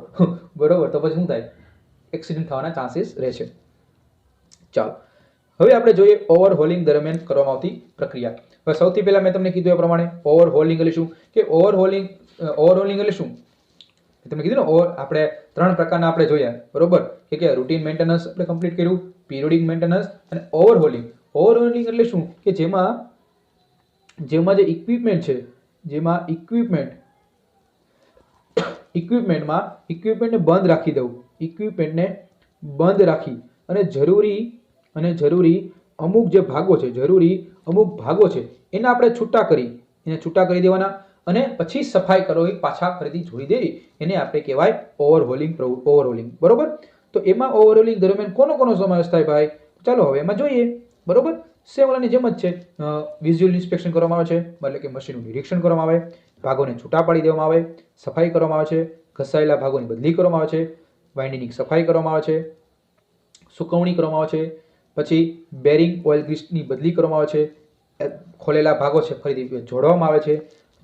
બરોબર, તો પછી શું થાય? એક્સિડન્ટ થવાના ચાન્સીસ રહે છે. ચાલો, હવે આપણે જોઈએ ઓવરહોલિંગ દરમિયાન કરવામાં આવતી પ્રક્રિયા. હવે સૌથી પહેલા મેં તમને કીધું એ પ્રમાણે ઓવરહોલિંગ એટલે શું? કે ઓવરહોલિંગ એટલે શું? તમે કીધું ને, આપણે 3 પ્રકારના આપણે જોયા, બરોબર, કે રૂટીન મેન્ટેનન્સ આપણે કમ્પ્લીટ કર્યું, પીરિયોડિક મેન્ટેનન્સ અને ઓવરહોલિંગ. ઓવરહોલિંગ એટલે શું? કે જેમાં જે ઇક્વિપમેન્ટ છે, જેમાં ઇક્વિપમેન્ટને બંધ રાખી દઉં, ઇક્વિપમેન્ટને બંધ રાખી અને જરૂરી અમુક જે ભાગો છે, એને આપણે છૂટા કરી દેવાના અને પછી સફાઈ કરવી, પાછા ફરીથી જોડી દેવી, એને આપણે કહેવાય ઓવરહોલિંગ, બરોબર. તો એમાં ઓવરહોલિંગ દરમિયાન કોનો સમાવેશ થાય ભાઈ? ચાલો હવે એમાં જોઈએ, બરોબર. સેવલાની જેમ જ છે. વિઝ્યુઅલ ઇન્સ્પેક્શન કરવામાં આવે છે, એટલે કે મશીનનું નિરીક્ષણ કરવામાં આવે, ભાગોને છૂટા પાડી દેવામાં આવે, સફાઈ કરવામાં આવે છે, ઘસાયેલા ભાગોની બદલી કરવામાં આવે છે, વાઇન્ડિંગની સફાઈ કરવામાં આવે છે, સુકવણી કરવામાં આવે છે, પછી બેરિંગ ઓઇલ ગ્રીસની બદલી કરવામાં આવે છે, ખોલેલા ભાગો છે ફરીથી જોડવામાં આવે છે,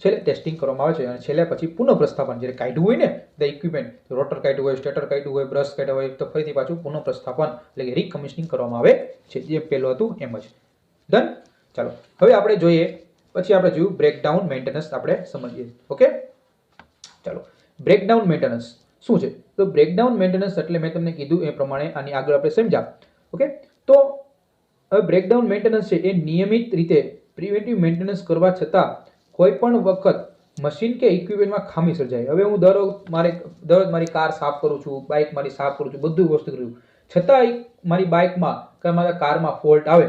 છેલ્લે ટેસ્ટિંગ કરવામાં આવે છે અને છેલ્લે પછી પુનઃ પ્રસ્થાપન. જ્યારે કાઢ્યું હોય ને ધ ઇક્વિપમેન્ટ, રોટર કાઢ્યું હોય, સ્ટેટર કાઢ્યું હોય, બ્રશ કાઢ્યા હોય, તો ફરીથી પાછું પુનઃ પ્રસ્થાપન એટલે કે રીકમિશનિંગ કરવામાં આવે છે. જે પહેલું હતું એમ જ. ડન. ચાલો, હવે આપણે જોઈએ, પછી આપણે જોયું બ્રેકડાઉન મેન્ટેનન્સ, આપણે સમજીએ. ઓકે, ચાલો. બ્રેકડાઉન મેન્ટેનન્સ શું છે? તો બ્રેકડાઉન મેન્ટેનન્સ એટલે મેં તમને કીધું એ પ્રમાણે આની આગળ આપણે સમજ્યા. ઓકે, તો હવે બ્રેકડાઉન મેન્ટેનન્સ છે એ નિયમિત રીતે પ્રિવેન્ટિવ મેન્ટેનન્સ કરવા છતાં કોઈ પણ વખત મશીન કે ઇક્વિપમેન્ટમાં ખામી સર્જાય. હવે હું દરરોજ મારી કાર સાફ કરું છું, બાઇક મારી સાફ કરું છું, બધું વસ્તુ કરું છું, છતાંય મારી બાઇકમાં કે મારા કારમાં ફોલ્ટ આવે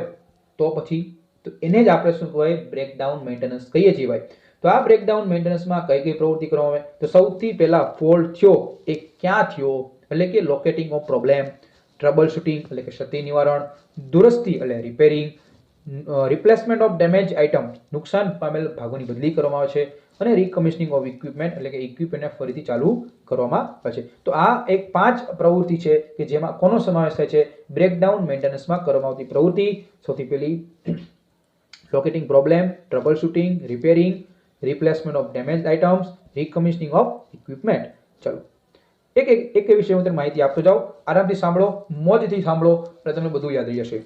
તો પછી તો એને જ આપણે શું કહેવાય? બ્રેકડાઉન મેન્ટેનન્સ કહીએ છીએ ભાઈ. તો આ બ્રેકડાઉન મેન્ટેનન્સમાં કઈ કઈ પ્રવૃત્તિ કરવામાં આવે? તો સૌથી પહેલા ફોલ્ટ થયો એ ક્યાં થયો? એટલે કે લોકેટિંગ ઓફ પ્રોબ્લેમ, ટ્રબલ શૂટિંગ એટલે કે ક્ષતિ નિવારણ, દુરસ્તી એટલે repairing, replacement of damage item નુકસાન પામેલ ભાગોની બદલી કરવામાં આવે છે, અને રીકમિશનિંગ ઓફ ઇક્વિપમેન્ટ એટલે કે ઇક્વિપમેન્ટને ફરીથી ચાલુ કરવામાં આવે છે. તો આ એક 5 પ્રવૃત્તિ છે કે જેમાં કોનો સમાવેશ થાય છે? બ્રેકડાઉન મેન્ટેનન્સમાં કરવામાં આવતી પ્રવૃત્તિ. સૌથી પહેલી locating problem, trouble shooting, repairing, replacement of damage items, recommissioning of equipment. ચલો એક વિષય હું તમને માહિતી આપતો જાઉં, આરામથી સાંભળો, મોજથી સાંભળો એટલે તમને બધું યાદ રહી જશે.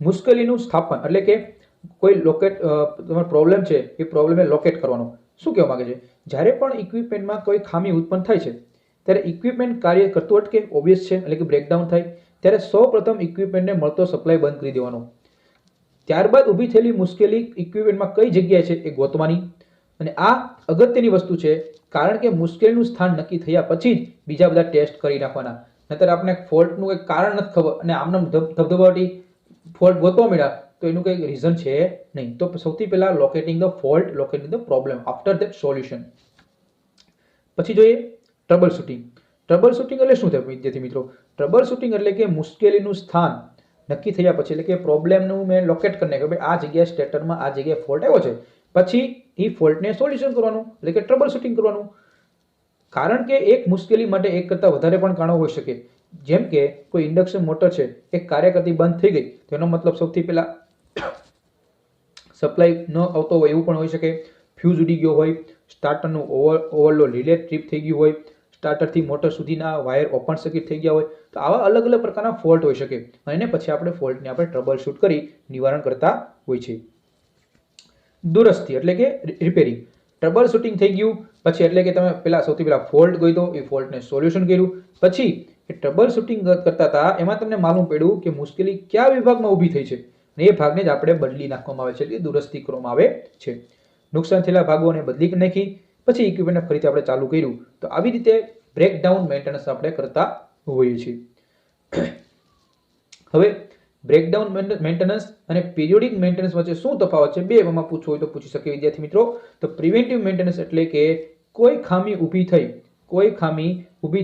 મુશ્કેલીનું સ્થાપન એટલે કે કોઈ તમારો પ્રોબ્લેમ છે એ પ્રોબ્લેમને લોકેટ કરવાનો. શું કહેવા માંગે છે? જ્યારે પણ ઇક્વિપમેન્ટમાં કોઈ ખામી ઉત્પન્ન થાય છે ત્યારે ઇક્વિપમેન્ટ કાર્ય કરતું અટકે, ઓબ્વિયસ છે, એટલે કે બ્રેકડાઉન થાય, ત્યારે સૌપ્રથમ ઇક્વિપમેન્ટને મળતો સપ્લાય બંધ કરી દેવાનો. ત્યારબાદ ઊભી થયેલી મુશ્કેલી ઇક્વિપમેન્ટમાં કઈ જગ્યાએ છે એ ગોતવાની. અને આ અગત્યની વસ્તુ છે, કારણ કે મુશ્કેલીનું સ્થાન નક્કી થયા પછી જ બીજા બધા ટેસ્ટ કરી નાખવાના. નહીંતર આપણે ફોલ્ટનું કંઈ કારણ નથી ખબર અને આમનામ ધબધબાટી ફોલ્ટ ગોતવા મળ્યા તો એનું કંઈ રીઝન છે નહીં. તો સૌથી પહેલા લોકેટિંગ the fault, લોકેટિંગ the problem, after that solution. પછી જોઈએ ટ્રબલ શૂટિંગ. ટ્રબલ શૂટિંગ એટલે શું થાય વિદ્યાર્થી મિત્રો? ટ્રબલ શૂટિંગ એટલે કે મુશ્કેલીનું સ્થાન નક્કી થયા પછી એટલે કે પ્રોબ્લેમનું મેં લોકેટ કરીને કે ભાઈ આ જગ્યાએ સ્ટેટરમાં આ જગ્યાએ ફોલ્ટ આવ્યો છે, પછી એ ફોલ્ટને સોલ્યુશન કરવાનું એટલે કે ટ્રબલ શૂટિંગ કરવાનું. કારણ કે એક મુશ્કેલી માટે એક કરતાં વધારે પણ કારણો હોઈ શકે. જેમ કે કોઈ ઇન્ડક્શન મોટર છે એક કાર્ય કરતી બંધ થઈ ગઈ, તો એનો મતલબ સૌથી પહેલા સપ્લાય ન આવતો હોય એવું પણ હોઈ શકે, ફ્યુઝ ઉડી ગયો હોય, સ્ટાર્ટરનું ઓવરલોડ રિલે ટ્રીપ થઈ ગયું હોય, સ્ટાર્ટરથી મોટર સુધીના વાયર ઓપન સર્કિટ થઈ ગયા હોય. તો આવા અલગ અલગ પ્રકારના ફોલ્ટ હોઈ શકે અને પછી આપણે ફોલ્ટને આપણે ટ્રબલ શૂટ કરી નિવારણ કરતા હોય છે. દુરસ્તી એટલે કે રિપેરિંગ. ટ્રબલ શૂટિંગ થઈ ગયું પછી એટલે કે તમે સૌથી પહેલા ફોલ્ટ ગોઈતો, એ ફોલ્ટને સોલ્યુશન કર્યું, પછી એ ટ્રબલ શૂટિંગ કરતા હતા એમાં તમને માલુમ પડ્યું કે મુશ્કેલી કયા વિભાગમાં ઊભી થઈ છે અને એ ભાગને જ આપણે બદલી નાખવામાં આવે છે, એટલે દુરસ્તી કરવામાં આવે છે. નુકસાન થયેલા ભાગોને બદલી નાખી પછી ઇક્વિપમેન્ટને ફરીથી આપણે ચાલુ કર્યું. તો આવી રીતે બ્રેકડાઉન મેન્ટેનન્સ આપણે કરતા હોઈએ છીએ. હવે બ્રેકડાઉન મેન્ટેનન્સ અને પિરિયોડિક મેન્ટેનન્સ વચ્ચે શું તફાવત છે? બે એમાં પૂછવું હોય તો પૂછી શકે વિદ્યાર્થી મિત્રો. તો પ્રિવેન્ટિવ મેન્ટેનન્સ એટલે કે કોઈ ખામી ઊભી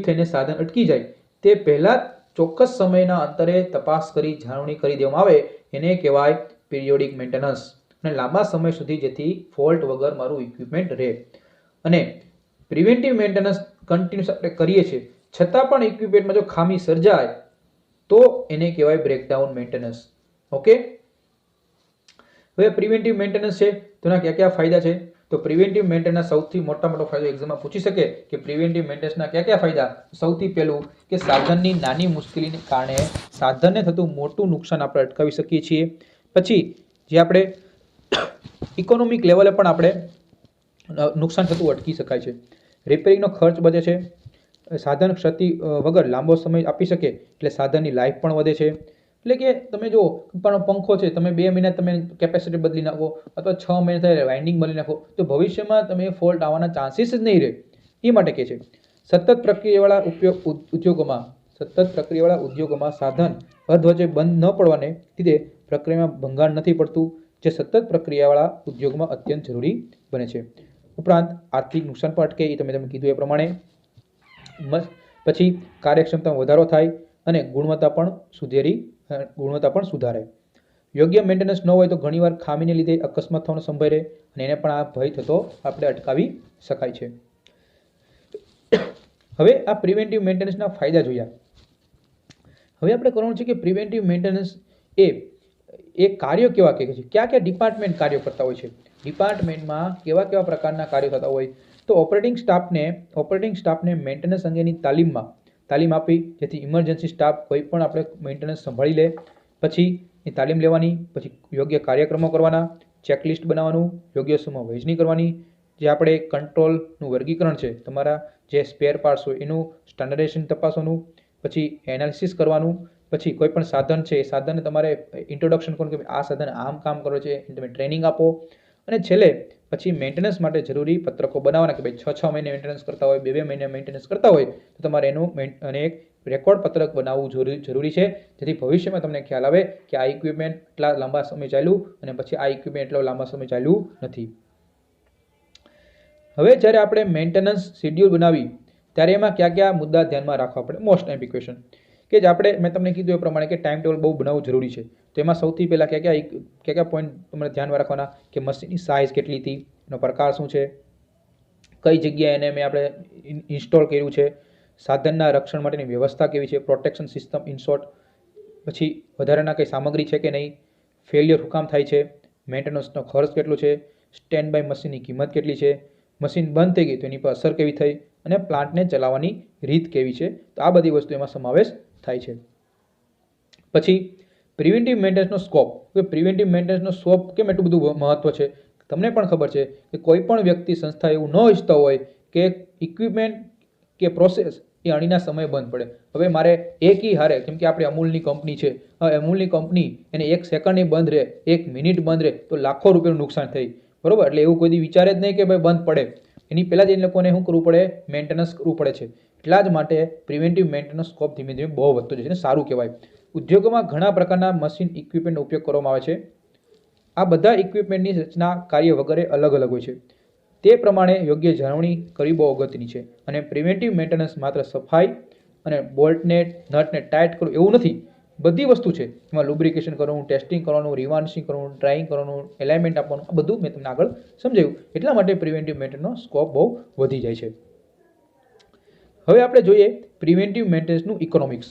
થઈને સાધન અટકી જાય તે પહેલા ચોક્કસ સમયના અંતરે તપાસ કરી જાળવણી કરી દેવામાં આવે એને કહેવાય પિરિયોડિક મેન્ટેનન્સ. અને લાંબા સમય સુધી જેથી ફોલ્ટ વગર મારું ઇક્વિપમેન્ટ રહે. અને પ્રિવેન્ટિવ મેન્ટેનન્સ કન્ટિન્યુઅસ આપણે કરીએ છીએ છતાં પણ ઇક્વિપમેન્ટમાં જો ખામી સર્જાય તો એને કહેવાય બ્રેકડાઉન મેન્ટેનન્સ. ઓકે, હવે પ્રિવેન્ટિવ મેન્ટેનન્સ છે તો એના કયા કયા ફાયદા છે? તો પ્રિવેન્ટિવ મેન્ટેનન્સ સૌથી મોટો ફાયદો એક્ઝામમાં પૂછી શકે કે પ્રિવેન્ટિવ મેન્ટેનન્સના કયા કયા ફાયદા? સૌથી પહેલું કે સાધનની નાની મુશ્કેલીને કારણે સાધનને થતું મોટું નુકસાન આપણે અટકાવી શકીએ છીએ. પછી જે આપણે ઇકોનોમિક લેવલે પણ આપણે નુકસાન થતું અટકી શકાય છે. રિપેરિંગનો ખર્ચ બચે છે. સાધન ક્ષતિ વગર લાંબો સમય આપી શકે એટલે સાધનની લાઈફ પણ વધે છે. એટલે કે તમે જો પણ પંખો છે, તમે 2 મહિના તમે કેપેસિટી બદલી નાખો અથવા 6 મહિના થાય વાઇન્ડિંગ બદલી નાખો તો ભવિષ્યમાં તમે ફોલ્ટ આવવાના ચાન્સીસ જ નહીં રહે. એ માટે કહે છે સતત પ્રક્રિયાવાળા ઉદ્યોગોમાં સાધન અધવચ્ચે બંધ ન પડવાને લીધે પ્રક્રિયામાં ભંગાણ નથી પડતું, જે સતત પ્રક્રિયાવાળા ઉદ્યોગમાં અત્યંત જરૂરી બને છે. ઉપરાંત આર્થિક નુકસાન પણ અટકે, એ તમે કીધું એ પ્રમાણે. પછી કાર્યક્ષમતામાં વધારો થાય અને ગુણવત્તા પણ સુધારે. યોગ્ય મેન્ટેનન્સ ન હોય તો ઘણીવાર ખામીને લીધે અકસ્માત થવાનો સંભવ રહે અને એને પણ આ ભય થતો આપણે અટકાવી શકાય છે. હવે આ પ્રિવેન્ટિવ મેન્ટેનન્સના ફાયદા જોયા. હવે આપણે કરવાનું છે કે પ્રિવેન્ટિવ મેન્ટેનન્સ એ કાર્યો કેવા કે છે, કયા ડિપાર્ટમેન્ટ કાર્યો કરતા હોય છે, ડિપાર્ટમેન્ટમાં કેવા પ્રકારના કાર્યો થતા હોય. તો ઓપરેટિંગ સ્ટાફને મેન્ટેનન્સ અંગેની તાલીમ આપી જેથી ઇમરજન્સી સ્ટાફ કોઈ પણ આપણે મેન્ટેનન્સ સંભાળી લે. પછી એ તાલીમ લેવાની, પછી યોગ્ય કાર્યક્રમો કરવાના, ચેકલિસ્ટ બનાવવાનું, યોગ્ય સમયમાં વહેંચણી કરવાની, જે આપણે કંટ્રોલનું વર્ગીકરણ છે, તમારા જે સ્પેર પાર્ટ્સ હોય એનું સ્ટાન્ડર્ડાઇઝેશન તપાસવાનું, પછી એનાલિસિસ કરવાનું, પછી કોઈ પણ સાધન છે એ સાધનને તમારે ઇન્ટ્રોડક્શન કરવાનું કે આ સાધન આમ કામ કરે છે, તમે ટ્રેનિંગ આપો. અને છેલ્લે પછી મેન્ટેનન્સ માટે જરૂરી પત્રકો બનાવવાના કે ભાઈ 6 મહિને મેન્ટેનન્સ કરતા હોય, 2 મહિને મેન્ટેનન્સ કરતા હોય તો તમારે એનું અને એક રેકોર્ડ પત્રક બનાવવું જરૂરી છે, જેથી ભવિષ્યમાં તમને ખ્યાલ આવે કે આ ઇક્વિપમેન્ટ એટલા લાંબા સમય ચાલ્યું અને પછી આ ઇક્વિપમેન્ટ એટલો લાંબા સમય ચાલ્યું નથી. હવે જ્યારે આપણે મેન્ટેનન્સ શેડ્યુલ બનાવી ત્યારે એમાં કયા કયા મુદ્દા ધ્યાનમાં રાખવા પડે, મોસ્ટ ટાઈમ ક્વેશ્ચન કે જે આપણે મેં તમને કીધું એ પ્રમાણે કે ટાઈમ ટેબલ બહુ બનાવવું જરૂરી છે. તો એમાં સૌથી પહેલાં કયા પોઈન્ટ તમારે ધ્યાનમાં રાખવાના કે મશીનની સાઇઝ કેટલી હતી, એનો પ્રકાર શું છે, કઈ જગ્યાએ એને મેં આપણે ઇન્સ્ટોલ કર્યું છે, સાધનના રક્ષણ માટેની વ્યવસ્થા કેવી છે, પ્રોટેક્શન સિસ્ટમ ઇન શોર્ટ, પછી વધારાના કંઈ સામગ્રી છે કે નહીં, ફેલિયર શું કામ થાય છે, મેન્ટેનન્સનો ખર્ચ કેટલો છે, સ્ટેન્ડ બાય મશીનની કિંમત કેટલી છે, મશીન બંધ થઈ ગઈ તો એની પર અસર કેવી થઈ અને પ્લાન્ટને ચલાવવાની રીત કેવી છે. તો આ બધી વસ્તુ એમાં સમાવેશ થાય છે. પછી પ્રિવેન્ટિવ મેન્ટેનન્સનો સ્કોપ, કે પ્રિવેન્ટિવ મેન્ટેનન્સનો સ્કોપ કેમ એટલું બધું મહત્વ છે. તમને પણ ખબર છે કે કોઈ પણ વ્યક્તિ સંસ્થા એવું ન ઈચ્છતા હોય કે ઇક્વિપમેન્ટ કે પ્રોસેસ એ અણીના સમયે બંધ પડે. હવે મારે એકી હારે, કેમ કે આપણે અમૂલની કંપની છે, હવે અમૂલની કંપની એને 1 સેકન્ડની બંધ રહે, 1 મિનિટ બંધ રહે તો લાખો રૂપિયાનું નુકસાન થઈ, બરોબર. એટલે એવું કોઈ દી વિચારે જ નહીં કે ભાઈ બંધ પડે, એની પહેલાં જ એ લોકોને શું કરવું પડે, મેન્ટેનન્સ કરવું પડે છે. એટલા જ માટે પ્રિવેન્ટિવ મેન્ટેનન્સ સ્કોપ ધીમે ધીમે બહુ વધતો જાય છે, સારું કહેવાય. ઉદ્યોગોમાં ઘણા પ્રકારના મશીન ઇક્વિપમેન્ટનો ઉપયોગ કરવામાં આવે છે. આ બધા ઇક્વિપમેન્ટની રચના, કાર્ય વગેરે અલગ અલગ હોય છે. તે પ્રમાણે યોગ્ય જાળવણી કરવી બહુ અગત્યની છે. અને પ્રિવેન્ટિવ મેન્ટેનન્સ માત્ર સફાઈ અને બોલ્ટને નટને ટાઈટ કરવું એવું નથી, બધી વસ્તુ છે. એમાં લુબ્રિકેશન કરવાનું, ટેસ્ટિંગ કરવાનું, રિવાર્નિશિંગ કરવાનું, ડ્રાઇંગ કરવાનું, એલાઇનમેન્ટ આપવાનું, આ બધું મેં તમને આગળ સમજાવ્યું. એટલા માટે પ્રિવેન્ટિવ મેન્ટેનન્સનો સ્કોપ બહુ વધી જાય છે. હવે આપણે જોઈએ પ્રિવેન્ટિવ મેન્ટેનન્સનું ઇકોનોમિક્સ.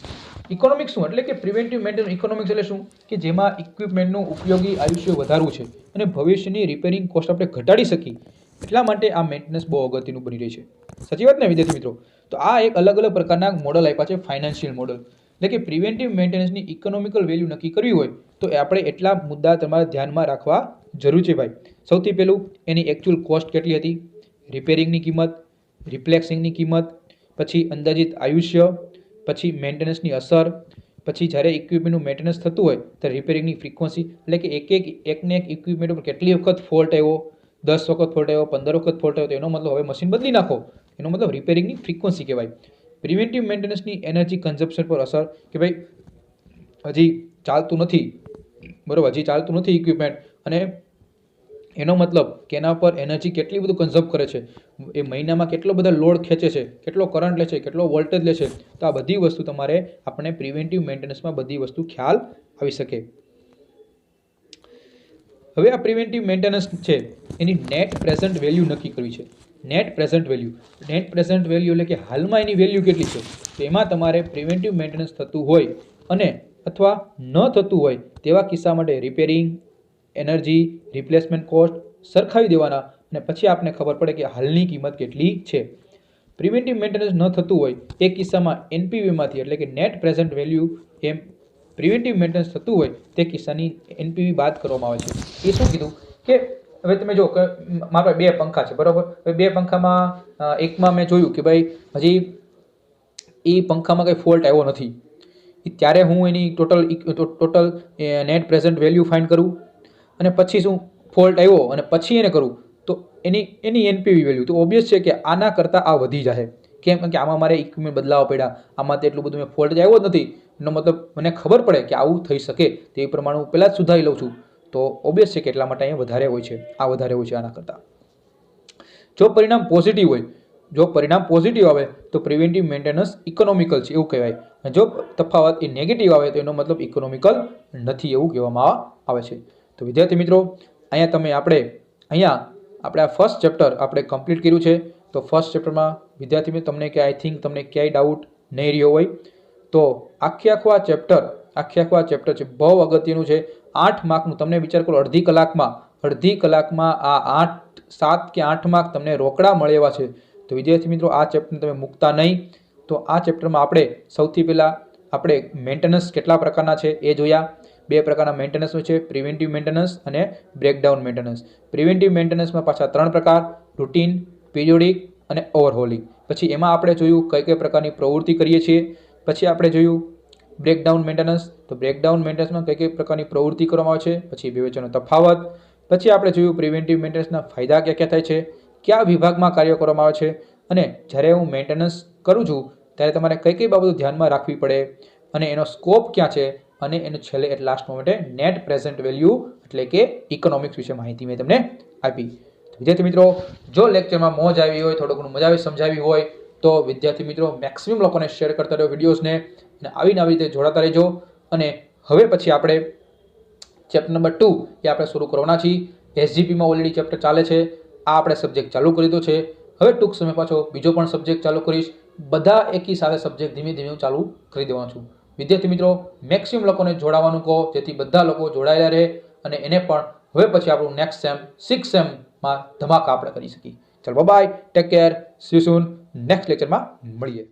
ઇકોનોમિક્સ શું એટલે કે પ્રિવેન્ટિવ મેન્ટેનન્સ ઇકોનોમિક્સ એટલે શું કે જેમાં ઇક્વિપમેન્ટનું ઉપયોગી આયુષ્ય વધારવું છે અને ભવિષ્યની રિપેરિંગ કોસ્ટ આપણે ઘટાડી શકીએ. એટલા માટે આ મેન્ટેનન્સ બહુ અગત્યનું બની રહી છે. સાચી વાત ને વિદ્યાર્થી મિત્રો? તો આ એક અલગ અલગ પ્રકારના મોડલ આપ્યા છે, ફાઇનાન્શિયલ મોડલ. એટલે કે પ્રિવેન્ટિવ મેન્ટેનન્સની ઇકોનોમિકલ વેલ્યુ નક્કી કરવી હોય તો આપણે એટલા મુદ્દા તમારે ધ્યાનમાં રાખવા જરૂર છે ભાઈ. સૌથી પહેલું એની એકચ્યુઅલ કોસ્ટ કેટલી હતી, રિપેરિંગની કિંમત, રિપ્લેક્સિંગની કિંમત, પછી અંદાજિત આયુષ્ય, પછી મેન્ટેનન્સની અસર, પછી જ્યારે ઇક્વિપમેન્ટનું મેન્ટેનન્સ થતું હોય ત્યારે રિપેરિંગની ફ્રીક્વન્સી, એટલે કે એકને એક ઇક્વિપમેન્ટ ઉપર કેટલી વખત ફોલ્ટ આવ્યો, 10 વખત ફોલ્ટ આવ્યો, 15 વખત ફોલ્ટ આવ્યો, તો એનો મતલબ હવે મશીન બદલી નાખો, એનો મતલબ રિપેરિંગની ફ્રીક્વન્સી કહેવાય. પ્રિવેન્ટિવ મેન્ટેનન્સની એનર્જી કન્ઝપ્શન પર અસર, કે ભાઈ હજી ચાલતું નથી, બરાબર, હજી ચાલતું નથી ઇક્વિપમેન્ટ, અને એનો મતલબ કે એના પર એનર્જી કેટલી બધું કન્ઝર્વ કરે છે, એ મહિનામાં કેટલો બધા લોડ ખેંચે છે, કેટલો કરંટ લે છે, કેટલો વોલ્ટેજ લે છે. તો આ બધી વસ્તુ તમારે આપણે પ્રિવેન્ટિવ મેન્ટેનન્સમાં બધી વસ્તુ ખ્યાલ આવી શકે. હવે આ પ્રિવેન્ટિવ મેન્ટેનન્સ છે એની નેટ પ્રેઝન્ટ વેલ્યુ નક્કી કરવી છે. નેટ પ્રેઝન્ટ વેલ્યુ એટલે કે હાલમાં એની વેલ્યુ કેટલી છે. તો એમાં તમારે પ્રિવેન્ટિવ મેન્ટેનન્સ થતું હોય અને અથવા ન થતું હોય તેવા કિસ્સા માટે રિપેરિંગ, એનર્જી, રિપ્લેસમેન્ટ કોસ્ટ સરખાવી દેવાના અને પછી આપને ખબર પડે કે હાલની કિંમત કેટલી છે. પ્રિવેન્ટિવ મેન્ટેનન્સ ન થતું હોય એ કિસ્સામાં એનપીવીમાંથી, એટલે કે નેટ પ્રેઝન્ટ વેલ્યુ, એમ પ્રિવેન્ટિવ મેન્ટેનન્સ થતું હોય તે કિસ્સાની એનપીવી બાદ કરવામાં આવે છે. એ શું કીધું કે હવે તમે જો કે મારા 2 પંખા છે, બરાબર. હવે 2 પંખામાં એકમાં મેં જોયું કે ભાઈ હજી એ પંખામાં કંઈ ફોલ્ટ આવ્યો નથી, ત્યારે હું એની total net present value find કરું અને પછી શું ફોલ્ટ આવ્યો અને પછી એને કરું તો એની એનપીવી વેલ્યુ તો ઓબ્વિયસ છે કે આના કરતાં આ વધી જશે. કેમ કે આમાં મારે ઇક્વિપમેન્ટ બદલાવવા પડ્યા, આમાં તો એટલું બધું મેં ફોલ્ટ જ આવ્યો જ નથી, એનો મતલબ મને ખબર પડે કે આવું થઈ શકે, તે પ્રમાણે હું પહેલાં જ સુધારી લઉં છું. તો ઓબ્વિયસ છે કે એટલા માટે અહીંયા વધારે હોય છે, આ વધારે હોય છે આના કરતાં. જો પરિણામ પોઝિટિવ આવે તો પ્રિવેન્ટિવ મેન્ટેનન્સ ઇકોનોમિકલ છે એવું કહેવાય, અને જો તફાવત એ નેગેટિવ આવે તો એનો મતલબ ઇકોનોમિકલ નથી એવું કહેવામાં આવે છે. તો વિદ્યાર્થી મિત્રો અહીંયા આપણે આ ફર્સ્ટ ચેપ્ટર આપણે કમ્પ્લીટ કર્યું છે. તો ફર્સ્ટ ચેપ્ટરમાં વિદ્યાર્થી મિત્રો તમને તમને ક્યાંય ડાઉટ નહીં રહ્યો હોય તો આખું આ ચેપ્ટર છે બહુ અગત્યનું છે. 8 માર્કનું, તમને વિચાર કરો અડધી કલાકમાં આ 7 કે 8 માર્ક તમને રોકડા મળે એવા છે. તો વિદ્યાર્થી મિત્રો આ ચેપ્ટર તમે મૂકતા નહીં. તો આ ચેપ્ટરમાં આપણે સૌથી પહેલાં આપણે મેન્ટેનન્સ કેટલા પ્રકારના છે એ જોયા. 2 પ્રકારના મેન્ટેનન્સ હોય છે, પ્રિવેન્ટિવ મેન્ટેનન્સ અને બ્રેકડાઉન મેન્ટેનન્સ. પ્રિવેન્ટિવ મેન્ટેનન્સમાં પાછા 3 પ્રકાર, રૂટીન, પીરિયોડિક અને ઓવરહોલિંગ. પછી એમાં આપણે જોયું કઈ પ્રકારની પ્રવૃત્તિ કરીએ છીએ. પછી આપણે જોયું બ્રેકડાઉન મેન્ટેનન્સ. તો બ્રેકડાઉન મેન્ટેનન્સમાં કઈ પ્રકારની પ્રવૃત્તિ કરવામાં આવે છે, પછી બે વચ્ચેનો તફાવત, પછી આપણે જોયું પ્રિવેન્ટિવ મેન્ટેનન્સના ફાયદા ક્યાં ક્યાં થાય છે, કયા વિભાગમાં કાર્ય કરવામાં આવે છે, અને જ્યારે હું મેન્ટેનન્સ કરું છું ત્યારે તમારે કઈ કઈ બાબતો ધ્યાનમાં રાખવી પડે, અને એનો સ્કોપ ક્યાં છે, અને એનું છેલ્લે એટ લાસ્ટ મોમેન્ટે નેટ પ્રેઝન્ટ વેલ્યુ એટલે કે ઇકોનોમિક્સ વિશે માહિતી મેં તમને આપી. વિદ્યાર્થી મિત્રો, જો લેક્ચરમાં મોજ આવી હોય, થોડું ઘણું મજા આવી સમજાવી હોય તો વિદ્યાર્થી મિત્રો મેક્સિમમ લોકોને શેર કરતા રહ્યો વિડીયોઝને, અને આવી રીતે જોડાતા રહેજો. અને હવે પછી આપણે ચેપ્ટર નંબર 2 એ આપણે શરૂ કરવાના છીએ. એસજીપીમાં ઓલરેડી ચેપ્ટર ચાલે છે, આ આપણે સબ્જેક્ટ ચાલુ કરી દીધો છે. હવે ટૂંક સમય પાછો બીજો પણ સબ્જેક્ટ ચાલુ કરીશ. બધા એકી સાથે સબ્જેક્ટ ધીમે ધીમે ચાલુ કરી દેવાનું છું. વિદ્યાર્થી મિત્રો, મેક્સિમમ લોકોને જોડાવાનું કહો, જેથી બધા લોકો જોડાયેલા રહે, અને એને પણ હવે પછી આપણું નેક્સ્ટ સેમ 6 સેમમાં ધમાકા આપણે કરી શકીએ. ચાલો bye, take care, see you soon, next લેક્ચરમાં મળીએ.